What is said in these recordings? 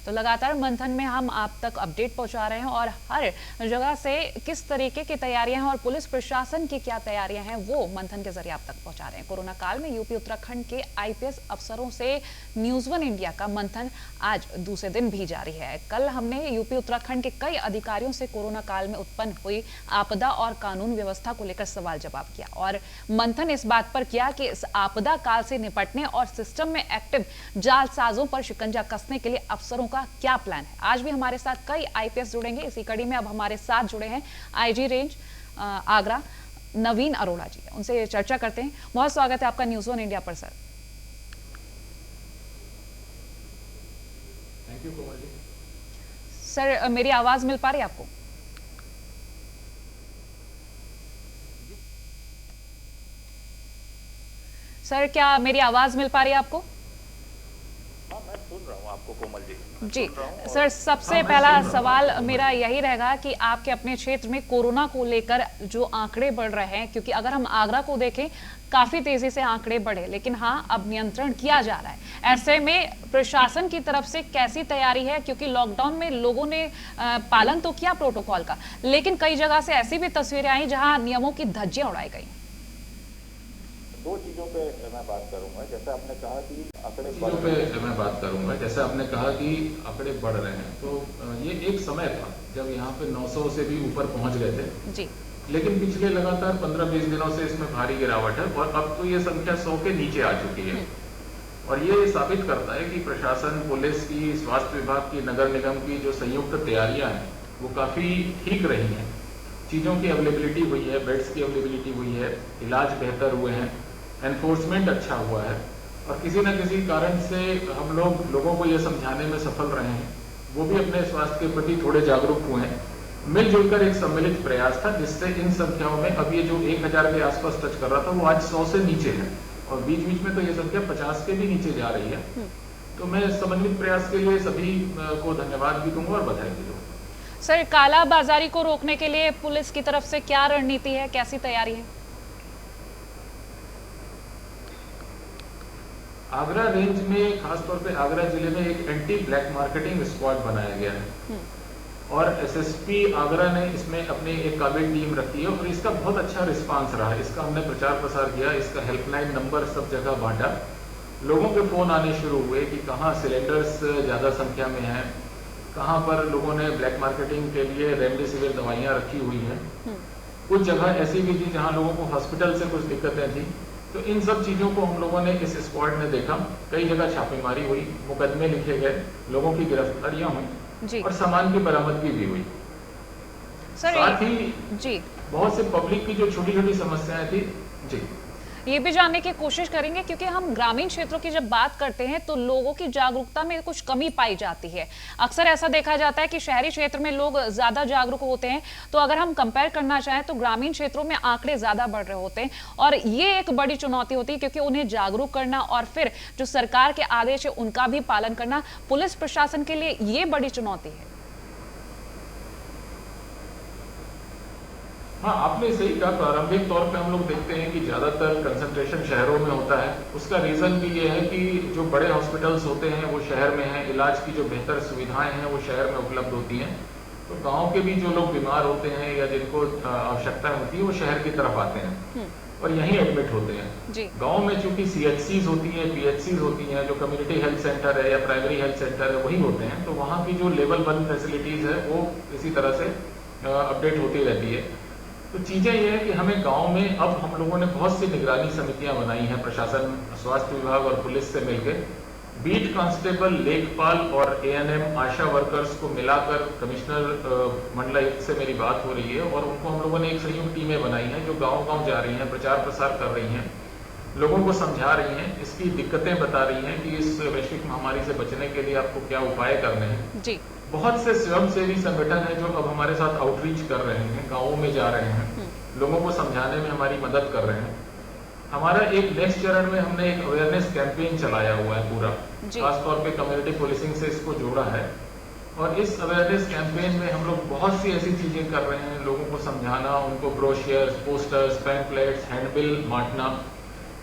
तो लगातार मंथन में हम आप तक अपडेट पहुंचा रहे हैं और हर जगह से किस तरीके की तैयारियां हैं और पुलिस प्रशासन की क्या तैयारियां हैं वो मंथन के जरिए आप तक पहुंचा रहे हैं। कोरोना काल में यूपी उत्तराखंड के आईपीएस अफसरों से न्यूज़ वन इंडिया का मंथन आज दूसरे दिन भी जारी है। कल हमने यूपी उत्तराखंड के कई अधिकारियों से कोरोना काल में उत्पन्न हुई आपदा और कानून व्यवस्था को लेकर सवाल जवाब किया और मंथन इस बात पर किया कि इस आपदा काल से निपटने और सिस्टम में एक्टिव जालसाजों पर शिकंजा कसने के लिए अफसरों का क्या प्लान है। आज भी हमारे साथ कई आईपीएस जुड़ेंगे। इसी कड़ी में अब हमारे साथ जुड़े हैं आईजी रेंज आगरा नवीन अरोड़ा जी, उनसे चर्चा करते हैं। बहुत स्वागत है आपका न्यूज़ वन इंडिया पर sir. Thank you Komal ji. Sir मेरी आवाज मिल पा रही है आपको? सर क्या मेरी आवाज मिल पा रही है आपको? हाँ, मैं सुन रहा हूँ आपको कोमल जी। जी सर, सबसे पहला सवाल मेरा यही रहेगा कि आपके अपने क्षेत्र में कोरोना को लेकर जो आंकड़े बढ़ रहे हैं, क्योंकि अगर हम आगरा को देखें काफी तेजी से आंकड़े बढ़े, लेकिन हाँ अब नियंत्रण किया जा रहा है। ऐसे में प्रशासन की तरफ से कैसी तैयारी है, क्योंकि लॉकडाउन में लोगों ने पालन तो किया प्रोटोकॉल का, लेकिन कई जगह से ऐसी भी तस्वीरें आई जहां नियमों की धज्जियां उड़ाई गई। दो चीजों पे मैं बात करूंगा। जैसे आपने कहा कि आंकड़े बढ़ रहे हैं, तो ये एक समय था जब यहाँ पे 900 से भी ऊपर पहुंच गए थे जी। लेकिन पिछले लगातार 15-20 दिनों से इसमें भारी गिरावट है और अब तो ये संख्या 100 के नीचे आ चुकी है। और ये साबित करता है कि प्रशासन, पुलिस की, स्वास्थ्य विभाग की, नगर निगम की जो संयुक्त तैयारियां हैं वो काफी ठीक रही हैं। चीजों की अवेलेबिलिटी हुई है, बेड्स की अवेलेबिलिटी हुई है, इलाज बेहतर हुए हैं, एनफोर्समेंट अच्छा हुआ है और किसी न किसी कारण से हम लोगों को ये समझाने में सफल रहे हैं, वो भी अपने स्वास्थ्य के प्रति थोड़े जागरूक हुए हैं। मिलजुल कर एक सम्मिलित प्रयास था जिससे इन संख्याओं में अब ये जो 1000 के आसपास टच कर रहा था वो आज 100 से नीचे है और बीच बीच में तो ये संख्या 50 के भी नीचे जा रही है। तो मैं समन्वित प्रयास के लिए सभी को धन्यवाद भी दूंगा और बधाई भी दूंगा। सर काला बाजारी को रोकने के लिए पुलिस की तरफ से क्या रणनीति है, कैसी तैयारी है? आगरा रेंज में, खासतौर पे आगरा जिले में एक एंटी ब्लैक मार्केटिंग स्क्वाड बनाया गया है और एसएसपी आगरा ने इसमें अपनी एक काबिल टीम रखी है और इसका बहुत अच्छा रिस्पांस रहा है। इसका हमने प्रचार प्रसार किया, इसका हेल्पलाइन नंबर सब जगह बांटा, लोगों के फोन आने शुरू हुए कि कहाँ सिलेंडर्स ज्यादा संख्या में हैं, कहाँ पर लोगों ने ब्लैक मार्केटिंग के लिए रेमडेसिविर दवाइयाँ रखी हुई हैं। कुछ जगह ऐसी भी थी जहाँ लोगों को हॉस्पिटल से कुछ दिक्कतें थी। तो इन सब चीजों को हम लोगों ने इस स्क्वाड ने देखा, कई जगह छापेमारी हुई, मुकदमे लिखे गए, लोगों की गिरफ्तारियां हुई और सामान की बरामदगी भी हुई। साथ ही बहुत से पब्लिक की जो छोटी छोटी समस्याएं थी जी, ये भी जानने की कोशिश करेंगे, क्योंकि हम ग्रामीण क्षेत्रों की जब बात करते हैं तो लोगों की जागरूकता में कुछ कमी पाई जाती है। अक्सर ऐसा देखा जाता है कि शहरी क्षेत्र में लोग ज्यादा जागरूक होते हैं, तो अगर हम कंपेयर करना चाहें तो ग्रामीण क्षेत्रों में आंकड़े ज्यादा बढ़ रहे होते हैं और ये एक बड़ी चुनौती होती है, क्योंकि उन्हें जागरूक करना और फिर जो सरकार के आदेश है उनका भी पालन करना पुलिस प्रशासन के लिए ये बड़ी चुनौती है। हाँ, आपने सही कहा। प्रारंभिक तौर पे हम लोग देखते हैं कि ज्यादातर कंसंट्रेशन शहरों में होता है। उसका रीजन भी ये है कि जो बड़े हॉस्पिटल्स होते हैं वो शहर में हैं, इलाज की जो बेहतर सुविधाएं हैं वो शहर में उपलब्ध होती हैं। तो गांव के भी जो लोग बीमार होते हैं या जिनको आवश्यकता होती है वो शहर की तरफ आते हैं और यहीं एडमिट होते हैं। गाँव में चूंकि CHCs होती है, PHCs होती हैं, जो कम्युनिटी हेल्थ सेंटर है या प्राइमरी हेल्थ सेंटर है वही होते हैं, तो वहाँ की जो लेवल 1 फैसिलिटीज है वो इसी तरह से अपडेट होती रहती है। तो चीजें ये है कि हमें गांव में अब हम लोगों ने बहुत सी निगरानी समितियां बनाई हैं, प्रशासन, स्वास्थ्य विभाग और पुलिस से मिलकर बीट कांस्टेबल, लेखपाल और ANM आशा वर्कर्स को मिलाकर कमिश्नर मंडलायुक्त से मेरी बात हो रही है और उनको हम लोगों ने एक संयुक्त टीमें बनाई हैं जो गांव-गांव जा रही हैं, प्रचार प्रसार कर रही हैं, लोगों को समझा रही हैं, इसकी दिक्कतें बता रही हैं कि इस वैश्विक महामारी से बचने के लिए आपको क्या उपाय करने हैं। जी। बहुत से स्वयंसेवी संगठन हैं जो अब हमारे साथ आउटरीच कर रहे हैं, गाँवों में जा रहे हैं, लोगों को समझाने में हमारी मदद कर रहे हैं। हमारा एक नेक्स्ट चरण में हमने एक अवेयरनेस कैंपेन चलाया हुआ है पूरा, खासतौर पे कम्युनिटी पुलिसिंग से इसको जोड़ा है और इस अवेयरनेस कैंपेन में हम लोग बहुत सी ऐसी चीजें कर रहे हैं, लोगों को समझाना, उनको ब्रोशियर्स, पोस्टर्स, पैम्फलेट्स, हैंडबिल बांटना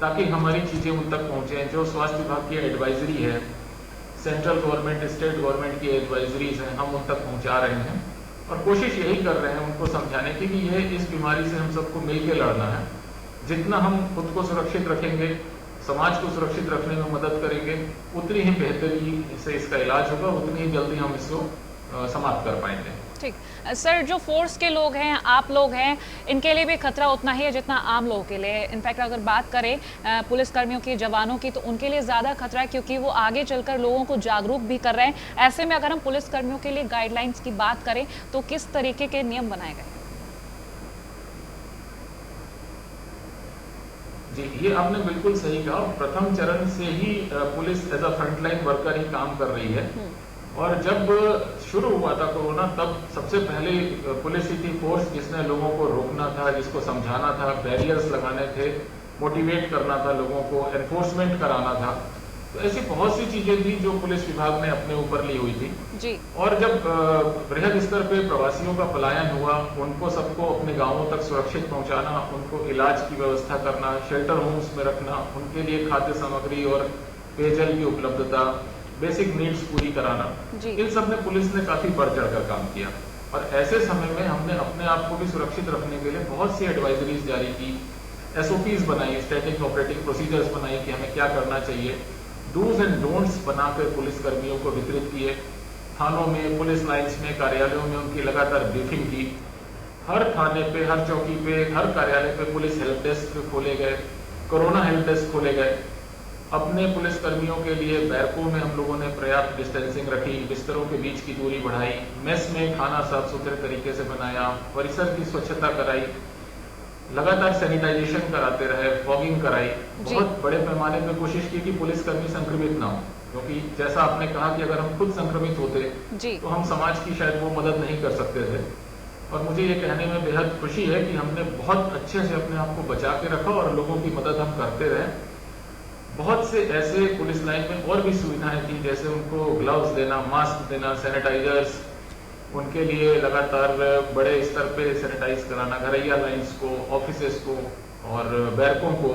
ताकि हमारी चीजें उन तक पहुंचे। जो स्वास्थ्य विभाग की एडवाइजरी है, सेंट्रल गवर्नमेंट, स्टेट गवर्नमेंट की एडवाइजरीज हैं, हम उन तक पहुंचा रहे हैं और कोशिश यही कर रहे हैं उनको समझाने की कि ये इस बीमारी से हम सबको मिलकर लड़ना है। जितना हम खुद को सुरक्षित रखेंगे, समाज को सुरक्षित रखने में मदद करेंगे, उतनी ही बेहतरी से इसका इलाज होगा, उतनी ही जल्दी हम इसको समाप्त कर पाएंगे। ठीक सर, जो फोर्स के लोग हैं, आप लोग हैं, इनके लिए भी खतरा उतना ही है जितना आम लोगों के लिए। इनफैक्ट अगर बात करें पुलिस कर्मियों की, जवानों की, तो उनके लिए ज़्यादा खतरा है क्योंकि वो आगे चलकर लोगों को जागरूक भी कर रहे हैं। ऐसे में अगर हम पुलिस कर्मियों के लिए गाइडलाइंस की बात करें तो किस तरीके के नियम बनाए गए? जी, ये आपने बिल्कुल सही कहा। प्रथम चरण से ही police as a frontline worker ही काम कर रही है और जब शुरू हुआ था कोरोना तब सबसे पहले पुलिस ही थी फोर्स जिसने लोगों को रोकना था, जिसको समझाना था, बैरियर्स लगाने थे, मोटिवेट करना था लोगों को, एनफोर्समेंट कराना था। तो ऐसी बहुत सी चीजें थी जो पुलिस विभाग ने अपने ऊपर ली हुई थी जी। और जब बृहद स्तर पे प्रवासियों का पलायन हुआ, उनको सबको अपने गांवों तक सुरक्षित पहुंचाना, उनको इलाज की व्यवस्था करना, शेल्टर होम्स में रखना, उनके लिए खाद्य सामग्री और पेयजल की उपलब्धता, बेसिक नीड्स पूरी कराना, इन सब में पुलिस ने काफी बढ़ चढ़कर काम किया। और ऐसे समय में हमने अपने आप को भी सुरक्षित रखने के लिए बहुत सी एडवाइजरीज जारी की, SOPs बनाई, स्टैटिक ऑपरेटिंग प्रोसीजर्स बनाई कि हमें क्या करना चाहिए, डूज एंड डोंट्स बनाकर पुलिस कर्मियों को वितरित किए, थानों में, पुलिस लाइन्स में, कार्यालयों में उनकी लगातार ब्रीफिंग की। हर थाने पे, हर चौकी पे, हर कार्यालय पे पुलिस हेल्प डेस्क खोले गए, कोरोना हेल्प डेस्क खोले गए। अपने पुलिस कर्मियों के लिए बैरकों में हम लोगों ने पर्याप्त डिस्टेंसिंग रखी, बिस्तरों के बीच की दूरी बढ़ाई, मेस में खाना साफ सुथरे तरीके से बनाया, परिसर की स्वच्छता कराई, लगातार सैनिटाइजेशन कराते रहे, फॉगिंग कराई, बहुत बड़े पैमाने पे कोशिश की कि पुलिसकर्मी संक्रमित ना हो, क्योंकि जैसा आपने कहा कि अगर हम खुद संक्रमित होते तो हम समाज की शायद वो मदद नहीं कर सकते थे। और मुझे ये कहने में बेहद खुशी है कि हमने बहुत अच्छे से अपने आप को बचा के रखा और लोगों की मदद हम करते रहे। बहुत से ऐसे पुलिस लाइन में और भी सुविधाएं थी, जैसे उनको ग्लव्स देना, मास्क देना, सैनिटाइजर्स, उनके लिए लगातार बड़े स्तर पे सैनिटाइज कराना घरैया लाइन्स को, ऑफिसेस को और बैरकों को,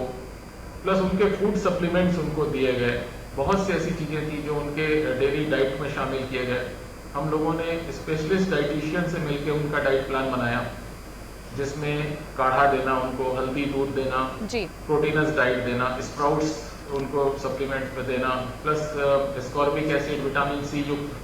प्लस उनके फूड सप्लीमेंट्स उनको दिए गए। बहुत सी ऐसी चीजें थी जो उनके डेली डाइट में शामिल किए गए। हम लोगों ने स्पेशलिस्ट डाइटिशियन से मिलकर उनका डाइट प्लान बनाया, जिसमें काढ़ा देना उनको, हल्दी दूध देना, प्रोटीनस डाइट देना, स्प्राउट्स उनको सप्लीमेंट में देना, plus ascorbic acid, vitamin C युक्त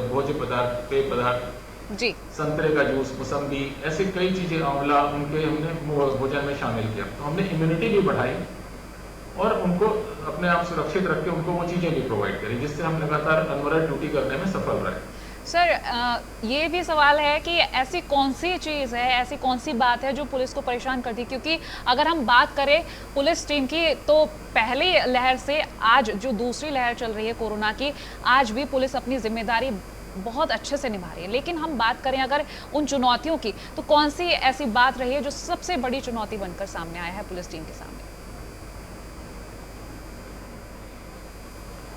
भोज्य पदार्थ, पेय पदार्थ, संतरे का जूस, मौसम्बी, ऐसी कई चीजें, आंवला, उनके हमने भोजन में शामिल किया। तो हमने इम्यूनिटी भी बढ़ाई और उनको अपने आप सुरक्षित रख के उनको वो चीजें भी प्रोवाइड करी, जिससे हम लगातार अनवरत ड्यूटी करने में सफल रहे। सर, ये भी सवाल है कि ऐसी कौन सी चीज़ है, ऐसी कौन सी बात है जो पुलिस को परेशान करती है? क्योंकि अगर हम बात करें पुलिस टीम की तो पहली लहर से आज जो दूसरी लहर चल रही है कोरोना की, आज भी पुलिस अपनी जिम्मेदारी बहुत अच्छे से निभा रही है। लेकिन हम बात करें अगर उन चुनौतियों की, तो कौन सी ऐसी बात रही है जो सबसे बड़ी चुनौती बनकर सामने आया है पुलिस टीम के सामने?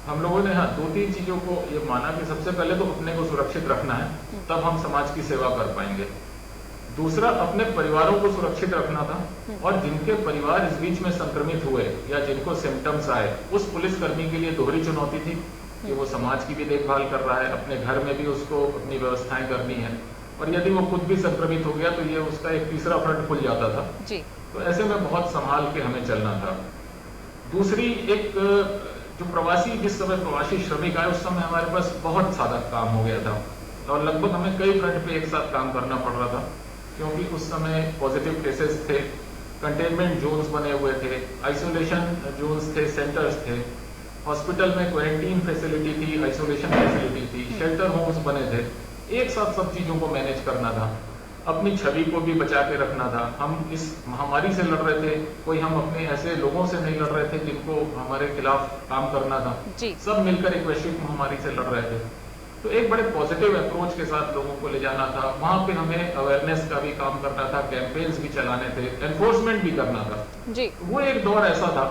हम लोगों ने दो तीन चीजों को ये माना कि सबसे पहले तो अपने को सुरक्षित रखना है, तब हम समाज की सेवा कर पाएंगे। दूसरा, अपने परिवारों को सुरक्षित रखना था और जिनके परिवार इस बीच में संक्रमित हुए या जिनको सिम्टम्स आए, उस पुलिसकर्मी के लिए दोहरी चुनौती थी कि वो समाज की भी देखभाल कर रहा है, अपने घर में भी उसको अपनी व्यवस्थाएं करनी है, और यदि वो खुद भी संक्रमित हो गया तो ये उसका एक तीसरा फ्रंट खुल जाता था। तो ऐसे में बहुत संभाल के हमें चलना था। दूसरी, एक जो प्रवासी, जिस समय प्रवासी श्रमिक आए उस समय हमारे पास बहुत सारा काम हो गया था और लगभग हमें कई फ्रंट पे एक साथ काम करना पड़ रहा था, क्योंकि उस समय पॉजिटिव केसेस थे, कंटेनमेंट जोन्स बने हुए थे, आइसोलेशन जोन्स थे, सेंटर्स थे, हॉस्पिटल में क्वारंटीन फैसिलिटी थी, आइसोलेशन फैसिलिटी थी, शेल्टर होम्स बने थे। एक साथ सब चीजों को मैनेज करना था, अपनी छवि को भी बचा के रखना था। हम इस महामारी से लड़ रहे थे, कोई हम अपने ऐसे लोगों से नहीं लड़ रहे थे जिनको हमारे खिलाफ काम करना था। सब मिलकर एक वैश्विक महामारी से लड़ रहे थे। तो एक बड़े पॉजिटिव अप्रोच के साथ लोगों को ले जाना था। वहां पे हमें अवेयरनेस का भी काम करना था, कैंपेन्स भी चलाने थे, एनफोर्समेंट भी करना था। वो एक दौर ऐसा था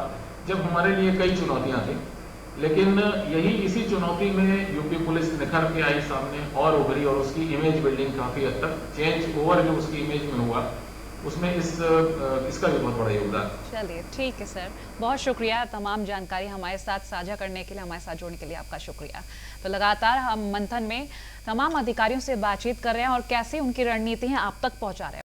जब हमारे लिए कई चुनौतियां थी, लेकिन इसी चुनौती में यूपी पुलिस निखर के आई सामने और उभरी, और उसकी इमेज बिल्डिंग काफी हद तक चेंज ओवर जो उसकी इमेज में हुआ उसमें इसका भी बहुत बड़ा योगदान है। चलिए ठीक है सर, बहुत शुक्रिया तमाम जानकारी हमारे साथ साझा करने के लिए, हमारे साथ जुड़ने के लिए आपका शुक्रिया। तो लगातार हम मंथन में तमाम अधिकारियों से बातचीत कर रहे हैं और कैसी उनकी रणनीति है आप तक पहुंचा रहे हैं।